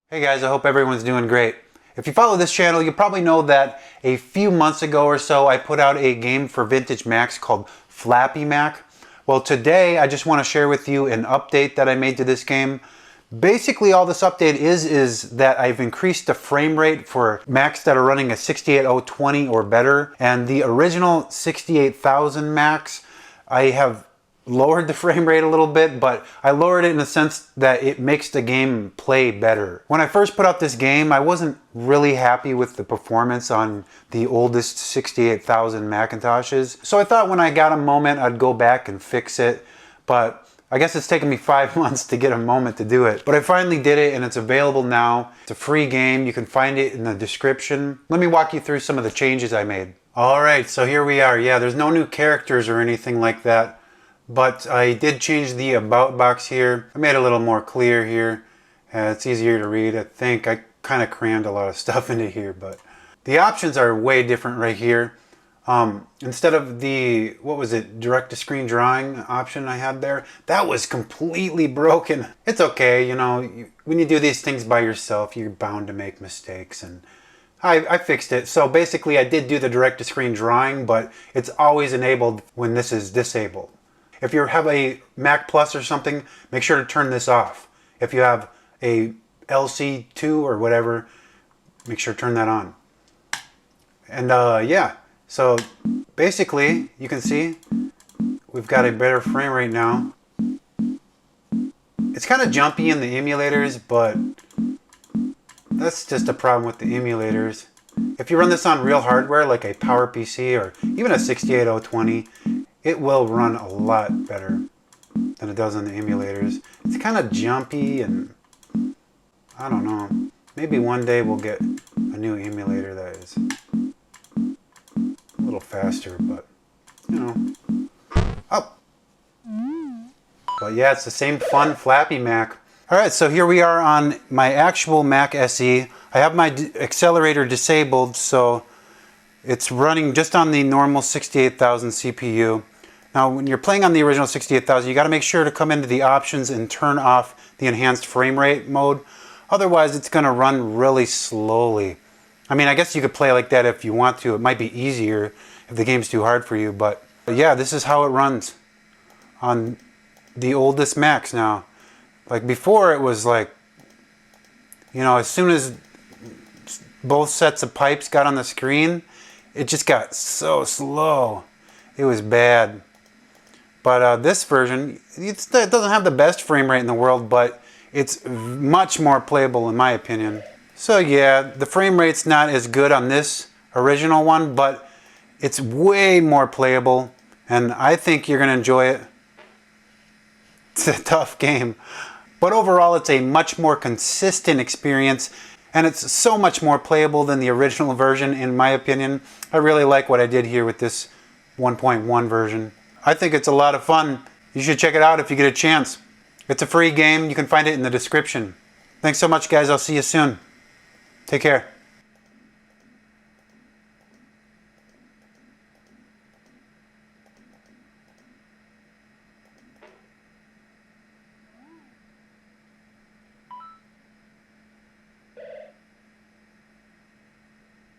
Hey guys, I hope everyone's doing great. If you follow this channel, you probably know that a few months ago or so I put out a game for vintage Macs called Flappy Mac. Well, today I just want to share with you an update that I made to this game. Basically all this update is that I've increased the frame rate for Macs that are running a 68020 or better, and the original 68000 Macs I have lowered the frame rate a little bit, but I lowered it in the sense that it makes the game play better. When I first put out this game, I wasn't really happy with the performance on the oldest 68000 Macintoshes. So I thought when I got a moment, I'd go back and fix it. But I guess it's taken me 5 months to get a moment to do it. But I finally did it and it's available now. It's a free game. You can find it in the description. Let me walk you through some of the changes I made. All right, so here we are. Yeah, there's no new characters or anything like that. But I did change the about box here. I made it a little more clear here. It's easier to read. I think I kind of crammed a lot of stuff into here, but the options are way different right here. Instead of the, what was it, direct to screen drawing option I had there, that was completely broken. It's okay, you know, when you do these things by yourself, you're bound to make mistakes, and I fixed it. So basically I did do the direct to screen drawing, but it's always enabled when this is disabled. If you have a Mac Plus or something, make sure to turn this off. If you have a LC2 or whatever, make sure to turn that on. And yeah, so basically you can see we've got a better frame rate now. It's kind of jumpy in the emulators, but that's just a problem with the emulators. If you run this on real hardware like a PowerPC or even a 68020, it will run a lot better than it does on the emulators. It's kind of jumpy, and I don't know. Maybe one day we'll get a new emulator that is a little faster, but you know. Oh. But yeah, it's the same fun Flappy Mac. Alright, so here we are on my actual Mac SE. I have my accelerator disabled, so it's running just on the normal 68000 CPU. Now, when you're playing on the original 68000, you got to make sure to come into the options and turn off the enhanced frame rate mode. Otherwise, it's going to run really slowly. I mean, I guess you could play like that if you want to. It might be easier if the game's too hard for you. But yeah, this is how it runs on the oldest Macs now. Like before, it was like, you know, as soon as both sets of pipes got on the screen, it just got so slow. It was bad. But this version, it doesn't have the best frame rate in the world, but it's much more playable in my opinion. So yeah, the frame rate's not as good on this original one, but it's way more playable, and I think you're going to enjoy it. It's a tough game, but overall it's a much more consistent experience, and it's so much more playable than the original version in my opinion. I really like what I did here with this 1.1 version. I think it's a lot of fun. You should check it out if you get a chance. It's a free game. You can find it in the description. Thanks so much, guys. I'll see you soon. Take care.